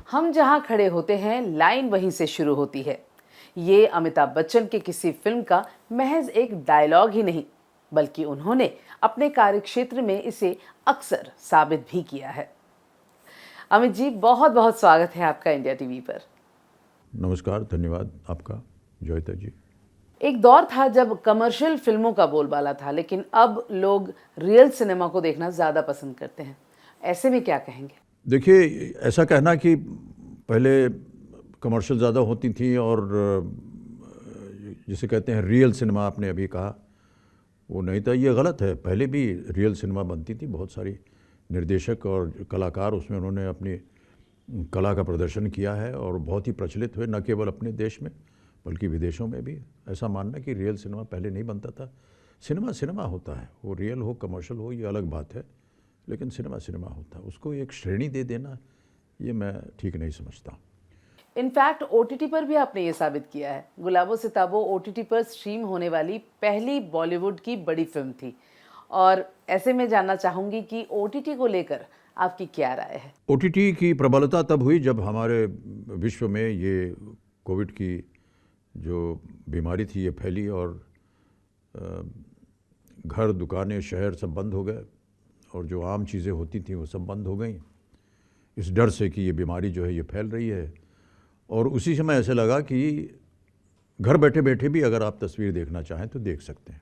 हम जहां खड़े होते हैं लाइन वहीं से शुरू होती है। ये अमिताभ बच्चन के किसी फिल्म का महज एक डायलॉग ही नहीं, बल्कि उन्होंने अपने कार्यक्षेत्र में इसे अक्सर साबित भी किया है। अमित जी, बहुत बहुत स्वागत है आपका इंडिया टीवी पर। नमस्कार, धन्यवाद आपका जोयता जी। एक दौर था जब कमर्शियल फिल्मों का बोलबाला था, लेकिन अब लोग रियल सिनेमा को देखना ज़्यादा पसंद करते हैं। ऐसे में क्या कहेंगे? देखिए, ऐसा कहना कि पहले कमर्शियल ज़्यादा होती थी और जिसे कहते हैं रियल सिनेमा, आपने अभी कहा, वो नहीं था, ये गलत है। पहले भी रियल सिनेमा बनती थी, बहुत सारी निर्देशक और कलाकार उसमें उन्होंने अपनी कला का प्रदर्शन किया है और बहुत ही प्रचलित हुए, न केवल अपने देश में बल्कि विदेशों में भी। ऐसा मानना कि रियल सिनेमा पहले नहीं बनता था। सिनेमा सिनेमा होता है, वो रियल हो कमर्शियल हो ये अलग बात है, लेकिन सिनेमा सिनेमा होता है। उसको एक श्रेणी दे देना ये मैं ठीक नहीं समझता। इनफैक्ट ओटीटी पर भी आपने ये साबित किया है। गुलाबो सिताबो ओटीटी पर स्ट्रीम होने वाली पहली बॉलीवुड की बड़ी फिल्म थी, और ऐसे में जानना चाहूंगी कि ओटीटी को लेकर आपकी क्या राय है? ओटीटी की प्रबलता तब हुई जब हमारे विश्व में ये कोविड की जो बीमारी थी ये फैली और घर, दुकानें, शहर सब बंद हो गए और जो आम चीज़ें होती थी वो सब बंद हो गई, इस डर से कि ये बीमारी जो है ये फैल रही है। और उसी समय ऐसे लगा कि घर बैठे बैठे भी अगर आप तस्वीर देखना चाहें तो देख सकते हैं।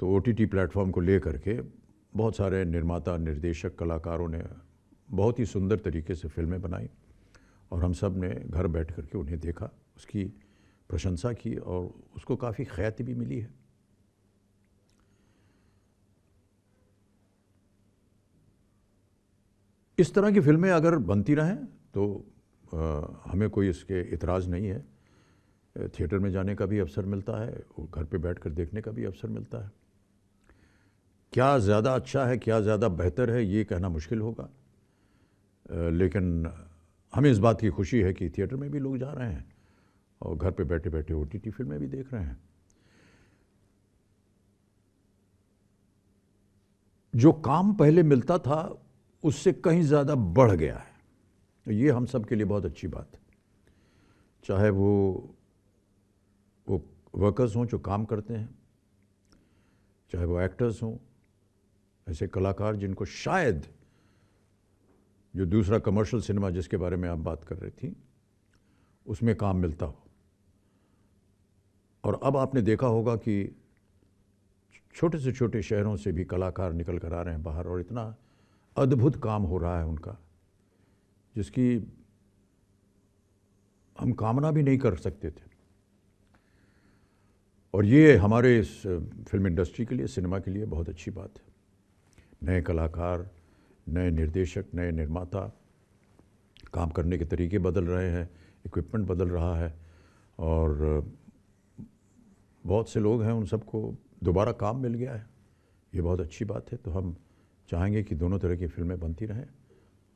तो ओटीटी प्लेटफॉर्म को ले करके बहुत सारे निर्माता, निर्देशक, कलाकारों ने बहुत ही सुंदर तरीके से फिल्में बनाई और हम सब ने घर बैठ करके उन्हें देखा, उसकी प्रशंसा की और उसको काफ़ी ख्याति भी मिली है। इस तरह की फिल्में अगर बनती रहें तो हमें कोई इसके इतराज़ नहीं है। थिएटर में जाने का भी अवसर मिलता है और घर पे बैठकर देखने का भी अवसर मिलता है। क्या ज़्यादा अच्छा है, क्या ज़्यादा बेहतर है, ये कहना मुश्किल होगा, लेकिन हमें इस बात की खुशी है कि थिएटर में भी लोग जा रहे हैं और घर पे बैठे बैठे ओटीटी फिल्में भी देख रहे हैं। जो काम पहले मिलता था उससे कहीं ज़्यादा बढ़ गया है, तो ये हम सब के लिए बहुत अच्छी बात है। चाहे वो वर्कर्स हों जो काम करते हैं, चाहे वो एक्टर्स हों, ऐसे कलाकार जिनको शायद जो दूसरा कमर्शियल सिनेमा जिसके बारे में आप बात कर रही थी उसमें काम मिलता हो। और अब आपने देखा होगा कि छोटे से छोटे शहरों से भी कलाकार निकल कर आ रहे हैं बाहर और इतना अद्भुत काम हो रहा है उनका जिसकी हम कामना भी नहीं कर सकते थे। और ये हमारे इस फिल्म इंडस्ट्री के लिए, सिनेमा के लिए बहुत अच्छी बात है। नए कलाकार, नए निर्देशक, नए निर्माता, काम करने के तरीके बदल रहे हैं, इक्विपमेंट बदल रहा है और बहुत से लोग हैं उन सबको दोबारा काम मिल गया है। ये बहुत अच्छी बात है। तो हम चाहेंगे कि दोनों तरह की फिल्में बनती रहें।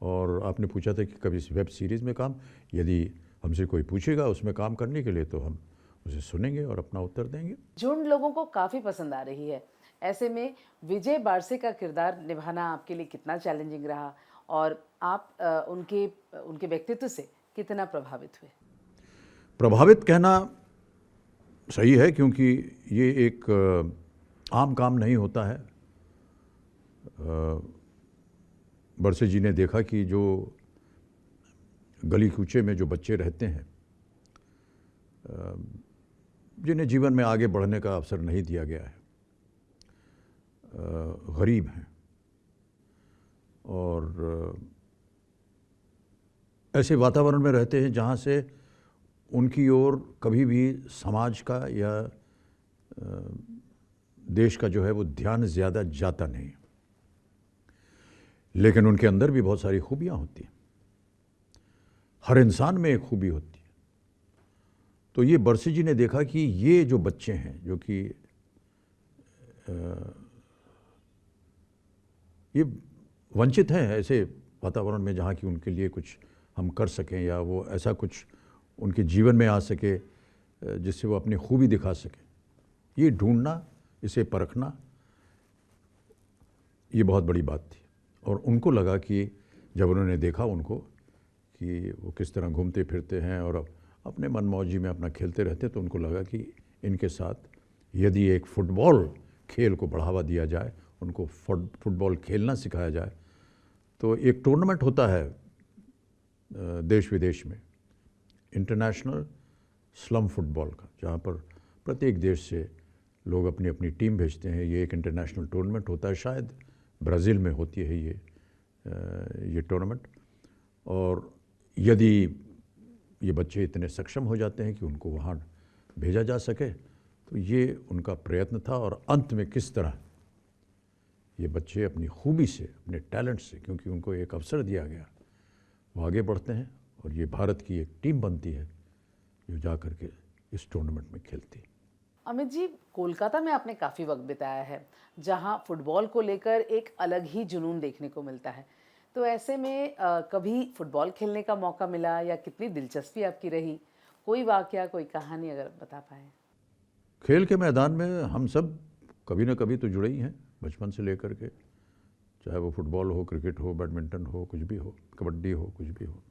और आपने पूछा था कि कभी वेब सीरीज़ में काम, यदि हमसे कोई पूछेगा उसमें काम करने के लिए तो हम उसे सुनेंगे और अपना उत्तर देंगे। झुंड लोगों को काफ़ी पसंद आ रही है। ऐसे में विजय बारसे का किरदार निभाना आपके लिए कितना चैलेंजिंग रहा, और आप उनके व्यक्तित्व से कितना प्रभावित हुए? प्रभावित कहना सही है क्योंकि ये एक आम काम नहीं होता है। बरसे जी ने देखा कि जो गली कूचे में जो बच्चे रहते हैं, जिन्हें जीवन में आगे बढ़ने का अवसर नहीं दिया गया है, गरीब हैं और ऐसे वातावरण में रहते हैं जहाँ से उनकी ओर कभी भी समाज का या देश का जो है वो ध्यान ज़्यादा जाता नहीं, लेकिन उनके अंदर भी बहुत सारी खूबियाँ होती हैं। हर इंसान में एक खूबी होती है। तो ये बरसी जी ने देखा कि ये जो बच्चे हैं जो कि ये वंचित हैं ऐसे वातावरण में जहाँ कि उनके लिए कुछ हम कर सकें या वो ऐसा कुछ उनके जीवन में आ सके जिससे वो अपनी खूबी दिखा सकें, ये ढूंढना, इसे परखना, ये बहुत बड़ी बात थी। और उनको लगा कि जब उन्होंने देखा उनको कि वो किस तरह घूमते फिरते हैं और अपने मनमौजी में अपना खेलते रहते, तो उनको लगा कि इनके साथ यदि एक फुटबॉल खेल को बढ़ावा दिया जाए, उनको फुटबॉल खेलना सिखाया जाए, तो एक टूर्नामेंट होता है देश विदेश में, इंटरनेशनल स्लम फुटबॉल का, जहाँ पर प्रत्येक देश से लोग अपनी अपनी टीम भेजते हैं। ये एक इंटरनेशनल टूर्नामेंट होता है, शायद ब्राज़ील में होती है ये टूर्नामेंट। और यदि ये बच्चे इतने सक्षम हो जाते हैं कि उनको वहाँ भेजा जा सके, तो ये उनका प्रयत्न था। और अंत में किस तरह ये बच्चे अपनी खूबी से, अपने टैलेंट से, क्योंकि उनको एक अवसर दिया गया, वो आगे बढ़ते हैं और ये भारत की एक टीम बनती है जो जा कर के इस टूर्नामेंट में खेलती है। अमित जी, कोलकाता में आपने काफ़ी वक्त बिताया है, जहां फुटबॉल को लेकर एक अलग ही जुनून देखने को मिलता है। तो ऐसे में कभी फुटबॉल खेलने का मौका मिला या कितनी दिलचस्पी आपकी रही? कोई वाकया, कोई कहानी अगर बता पाएँ। खेल के मैदान में हम सब कभी ना कभी तो जुड़े ही हैं, बचपन से लेकर के, चाहे वो फुटबॉल हो, क्रिकेट हो, बैडमिंटन हो, कुछ भी हो, कबड्डी हो, कुछ भी हो।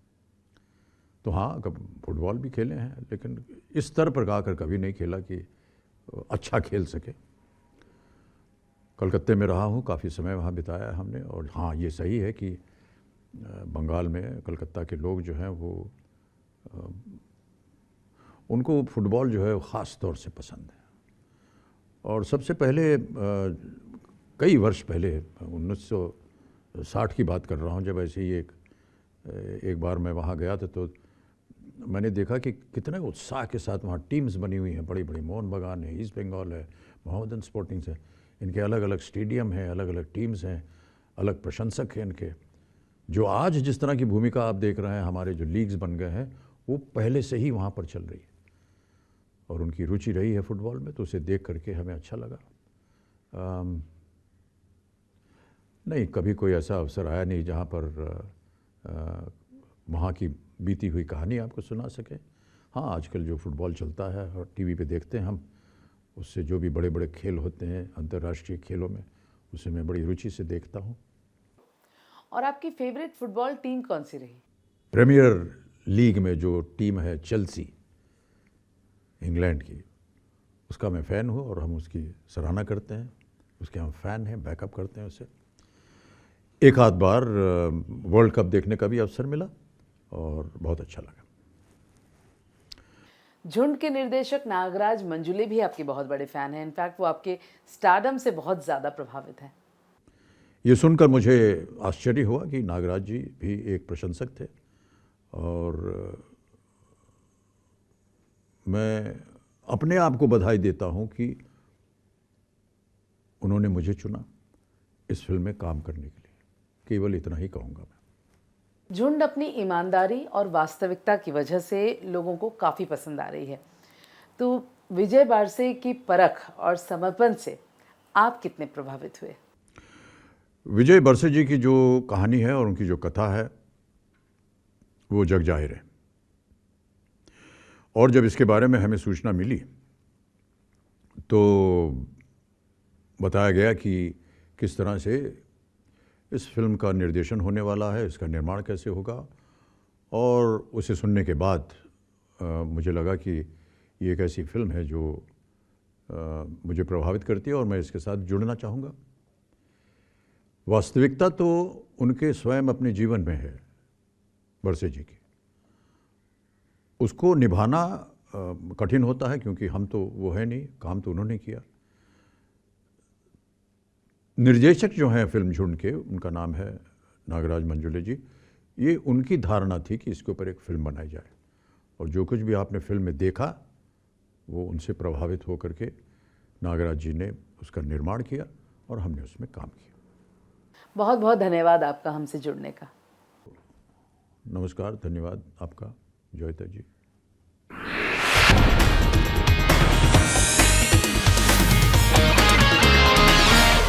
तो हाँ, फुटबॉल भी खेले हैं, लेकिन इस स्तर पर आकर कभी नहीं खेला कि अच्छा खेल सके। कलकत्ते में रहा हूँ, काफ़ी समय वहाँ बिताया है हमने। और हाँ, ये सही है कि बंगाल में कलकत्ता के लोग जो हैं वो उनको फुटबॉल जो है ख़ास तौर से पसंद है। और सबसे पहले कई वर्ष पहले 1960 की बात कर रहा हूँ, जब ऐसे ही एक बार मैं वहाँ गया था, तो मैंने देखा कि कितने उत्साह के साथ वहाँ टीम्स बनी हुई हैं, बड़ी बड़ी। मोहन बगान है, ईस्ट बंगाल है, मोहम्मदन स्पोर्टिंग्स है, इनके अलग अलग स्टेडियम हैं, अलग अलग टीम्स हैं, अलग प्रशंसक हैं इनके। जो आज जिस तरह की भूमिका आप देख रहे हैं, हमारे जो लीग्स बन गए हैं, वो पहले से ही वहाँ पर चल रही है। और उनकी रुचि रही है फुटबॉल में, तो उसे देख करके हमें अच्छा लगा। नहीं, कभी कोई ऐसा अवसर आया नहीं जहाँ पर वहाँ की बीती हुई कहानी आपको सुना सके। हाँ, आजकल जो फुटबॉल चलता है और टीवी पे देखते हैं हम, उससे जो भी बड़े बड़े खेल होते हैं अंतर्राष्ट्रीय खेलों में, उसे मैं बड़ी रुचि से देखता हूँ। और आपकी फेवरेट फुटबॉल टीम कौन सी रही? प्रीमियर लीग में जो टीम है चेल्सी, इंग्लैंड की, उसका मैं फ़ैन हूँ और हम उसकी सराहना करते हैं, उसके हम फ़ैन हैं, बैकअप करते हैं उसे। एक आध बार वर्ल्ड कप देखने का भी अवसर मिला और बहुत अच्छा लगा। झुंड के निर्देशक नागराज मंजुले भी आपके बहुत बड़े फ़ैन हैं। इनफैक्ट वो आपके स्टारडम से बहुत ज़्यादा प्रभावित हैं। ये सुनकर मुझे आश्चर्य हुआ कि नागराज जी भी एक प्रशंसक थे, और मैं अपने आप को बधाई देता हूँ कि उन्होंने मुझे चुना इस फिल्म में काम करने के लिए। केवल इतना ही कहूँगा मैं। झुंड अपनी ईमानदारी और वास्तविकता की वजह से लोगों को काफ़ी पसंद आ रही है। तो विजय बारसे की परख और समर्पण से आप कितने प्रभावित हुए? विजय बरसे जी की जो कहानी है और उनकी जो कथा है, वो जग जाहिर है। और जब इसके बारे में हमें सूचना मिली, तो बताया गया कि किस तरह से इस फिल्म का निर्देशन होने वाला है, इसका निर्माण कैसे होगा। और उसे सुनने के बाद मुझे लगा कि ये एक ऐसी फिल्म है जो मुझे प्रभावित करती है और मैं इसके साथ जुड़ना चाहूँगा। वास्तविकता तो उनके स्वयं अपने जीवन में है, बरसे जी की। उसको निभाना कठिन होता है, क्योंकि हम तो वो है नहीं, काम तो उन्होंने किया। निर्देशक जो हैं फिल्म झुंड के, उनका नाम है नागराज मंजुले जी। ये उनकी धारणा थी कि इसके ऊपर एक फिल्म बनाई जाए, और जो कुछ भी आपने फिल्म में देखा, वो उनसे प्रभावित होकर के नागराज जी ने उसका निर्माण किया और हमने उसमें काम किया। बहुत बहुत धन्यवाद आपका हमसे जुड़ने का। नमस्कार, धन्यवाद आपका, जयता जी।